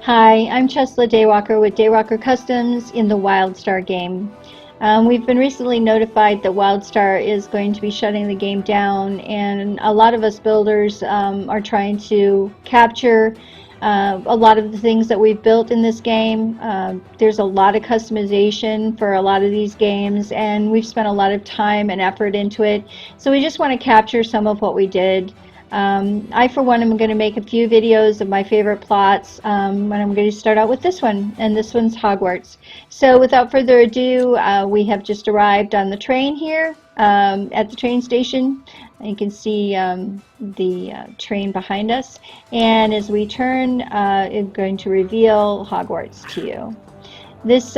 Hi, I'm Cheslia Daywalker with Daywalker Customs in the Wildstar game. We've been recently notified that Wildstar is going to be shutting the game down, and a lot of us builders are trying to capture a lot of the things that we've built in this game. There's a lot of customization for a lot of these games, and we've spent a lot of time and effort into it. So we just want to capture some of what we did. I, for one, am going to make a few videos of my favorite plots, and I'm going to start out with this one, and this one's Hogwarts. So without further ado, we have just arrived on the train here at the train station. You can see the train behind us, and as we turn, it's going to reveal Hogwarts to you. This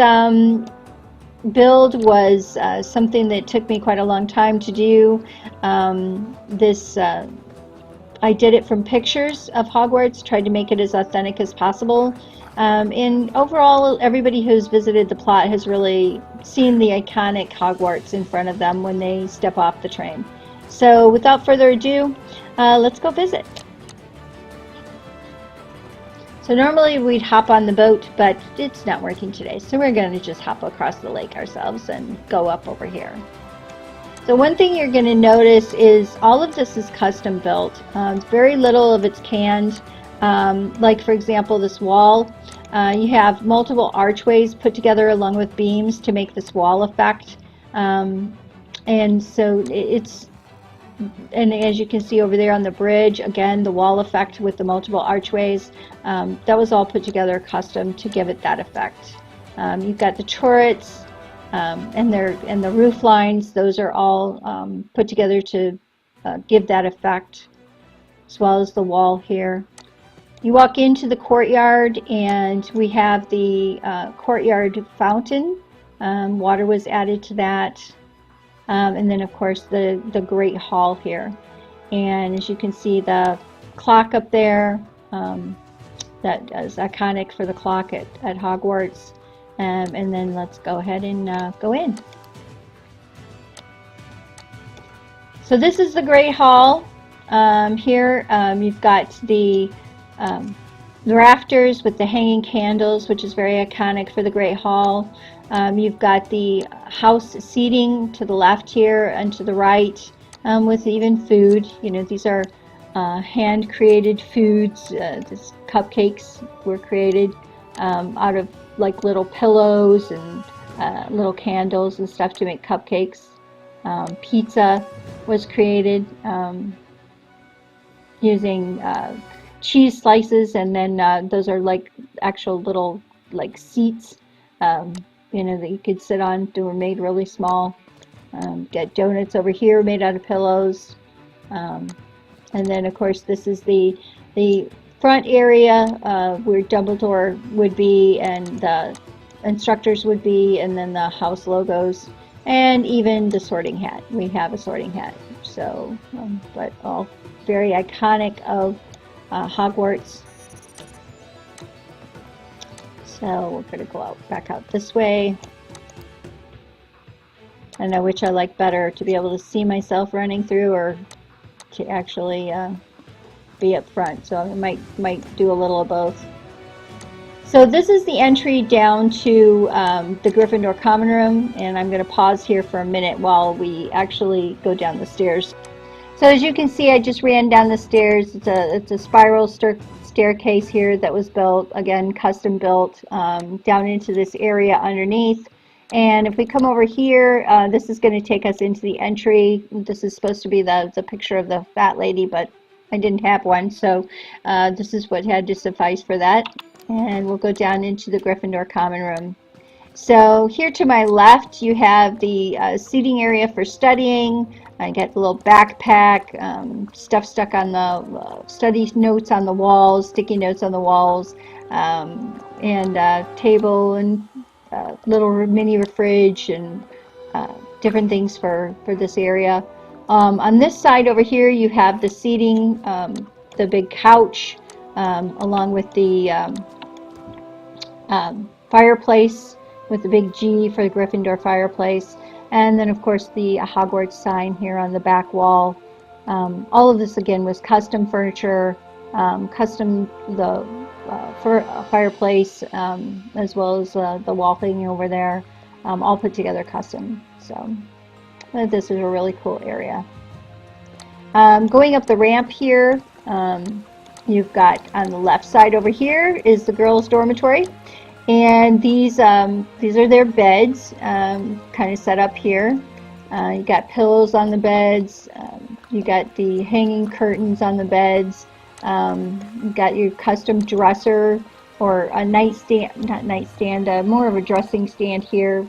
build was something that took me quite a long time to do. I did it from pictures of Hogwarts, tried to make it as authentic as possible. And overall, everybody who's visited the plot has really seen the iconic Hogwarts in front of them when they step off the train. So without further ado, let's go visit. So normally we'd hop on the boat, but it's not working today. So we're going to just hop across the lake ourselves and go up over here. So one thing you're going to notice is all of this is custom built. Very little of it's canned. Like for example, this wall. You have multiple archways put together along with beams to make this wall effect. And so and as you can see over there on the bridge, again, the wall effect with the multiple archways, that was all put together custom to give it that effect. You've got the turrets. And the roof lines, those are all put together to give that effect, as well as the wall here. You walk into the courtyard, and we have the courtyard fountain. Water was added to that. And then, of course, the Great Hall here. And as you can see, the clock up there, that is iconic for the clock at Hogwarts. And then let's go ahead and go in. So this is the Great Hall. Here you've got the rafters with the hanging candles, which is very iconic for the Great Hall. You've got the house seating to the left here and to the right, with even food. You know, these are hand-created foods. These cupcakes were created out of like little pillows and little candles and stuff to make cupcakes. Pizza was created using cheese slices, and then those are like actual little like seats, you know, that you could sit on. They were made really small. Got donuts over here made out of pillows, and then of course this is the front area where Dumbledore would be and the instructors would be, and then the house logos, and even the sorting hat. We have a sorting hat. So, but all very iconic of Hogwarts. So we're going to go back out this way. I know which I like better, to be able to see myself running through, or to actually be up front. So I might do a little of both. So this is the entry down to the Gryffindor common room, and I'm going to pause here for a minute while we actually go down the stairs. So as you can see, I just ran down the stairs. It's a spiral staircase here that was built, again custom built, down into this area underneath. And if we come over here, this is going to take us into the entry. This is supposed to be the picture of the fat lady, but I didn't have one, so this is what had to suffice for that. And we'll go down into the Gryffindor common room. So here to my left, you have the seating area for studying. I got a little backpack, stuff stuck on the study notes on the walls, sticky notes on the walls, and table and little mini fridge and different things for this area. On this side over here, you have the seating, the big couch, along with the fireplace with the big G for the Gryffindor fireplace, and then of course the Hogwarts sign here on the back wall. All of this again was custom furniture, custom the for a fireplace, as well as the wall hanging over there, all put together custom. So this is a really cool area. Going up the ramp here, you've got on the left side over here is the girls' dormitory, and these are their beds, kind of set up here. You got pillows on the beds. You got the hanging curtains on the beds. You got your custom dresser, or a nightstand, not nightstand, more of a dressing stand here.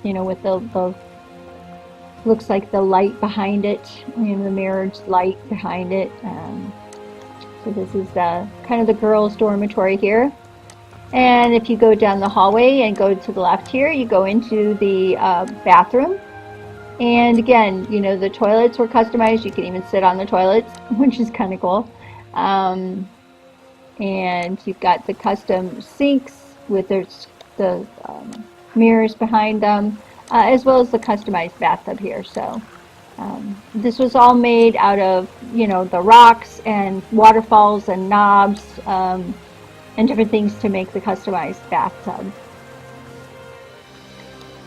You know, with the looks like the light behind it, you know, the mirrored light behind it. So this is kind of the girls' dormitory here. And if you go down the hallway and go to the left here, you go into the bathroom. And again, you know, the toilets were customized. You can even sit on the toilets, which is kind of cool. And you've got the custom sinks with the mirrors behind them, as well as the customized bathtub here. So this was all made out of, you know, the rocks and waterfalls and knobs, and different things to make the customized bathtub.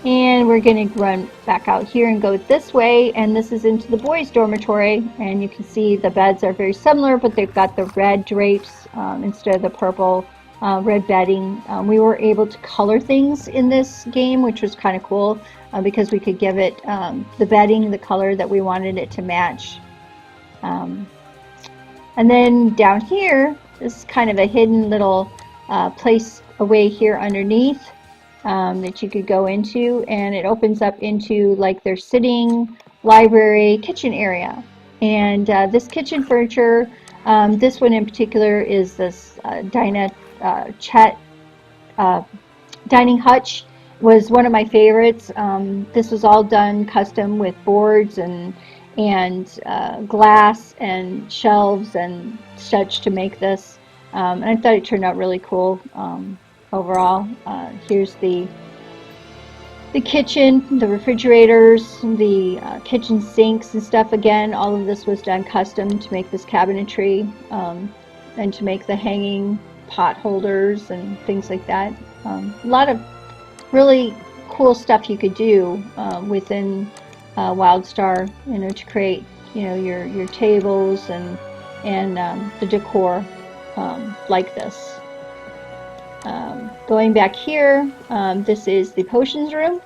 And we're going to run back out here and go this way, and this is into the boys' dormitory. And you can see the beds are very similar, but they've got the red drapes instead of the purple red bedding. We were able to color things in this game, which was kind of cool, because we could give it the bedding the color that we wanted it to match. And then down here, this is kind of a hidden little place away here underneath. That you could go into, and it opens up into like their sitting, library, kitchen area. And this kitchen furniture, this one in particular is this dining hutch, was one of my favorites. This was all done custom with boards and glass and shelves and such to make this, and I thought it turned out really cool. Overall, here's the kitchen, the refrigerators, the kitchen sinks and stuff. Again, all of this was done custom to make this cabinetry, and to make the hanging pot holders and things like that. A lot of really cool stuff you could do within Wildstar, you know, to create, you know, your tables and the decor like this. Going back here, this is the potions room.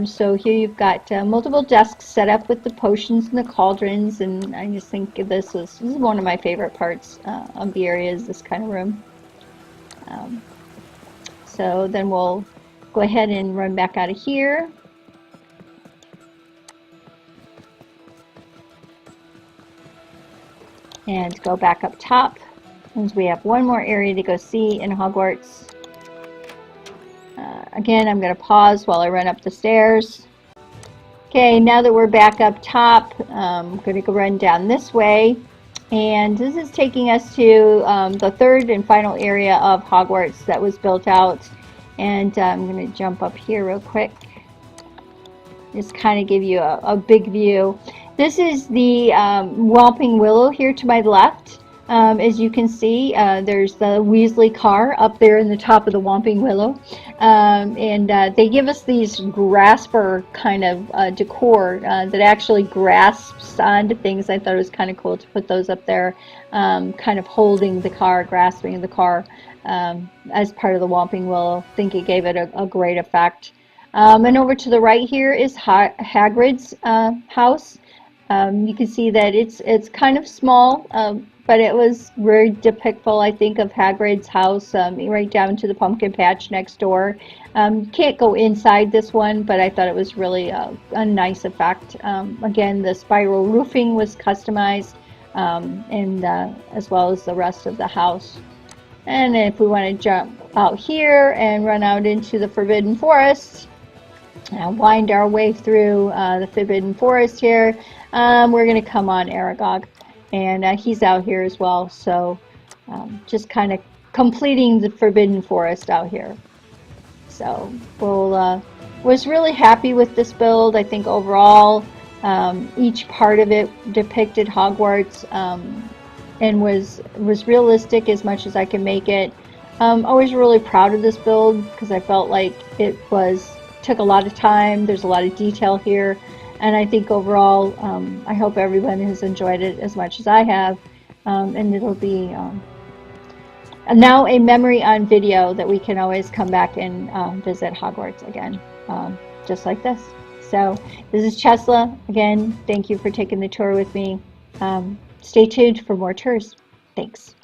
So here you've got multiple desks set up with the potions and the cauldrons, and I just think this is one of my favorite parts of the area, is this kind of room. So then we'll go ahead and run back out of here. And go back up top. And we have one more area to go see in Hogwarts. Again, I'm going to pause while I run up the stairs. Okay, now that we're back up top, I'm going to go run down this way. And this is taking us to the third and final area of Hogwarts that was built out. And I'm going to jump up here real quick. Just kind of give you a big view. This is the Whomping Willow here to my left. As you can see, there's the Weasley car up there in the top of the Whomping Willow. And they give us these grasper kind of decor that actually grasps onto things. I thought it was kind of cool to put those up there, kind of holding the car, grasping the car as part of the Whomping Willow. I think it gave it a great effect. And over to the right here is Hagrid's house. You can see that it's kind of small, but it was very depictful, I think, of Hagrid's house, right down to the pumpkin patch next door. Can't go inside this one, but I thought it was really a nice effect. Again, the spiral roofing was customized, and as well as the rest of the house. And if we want to jump out here and run out into the Forbidden Forest, wind our way through the Forbidden Forest here, we're going to come on Aragog. And he's out here as well, so just kind of completing the Forbidden Forest out here. So we'll was really happy with this build. I think overall each part of it depicted Hogwarts and was realistic as much as I can make it. I was really proud of this build because I felt like it took a lot of time. There's a lot of detail here, and I think overall, I hope everyone has enjoyed it as much as I have, and it'll be now a memory on video that we can always come back and visit Hogwarts again, just like this. So this is Cheslia. Again, thank you for taking the tour with me. Stay tuned for more tours. Thanks.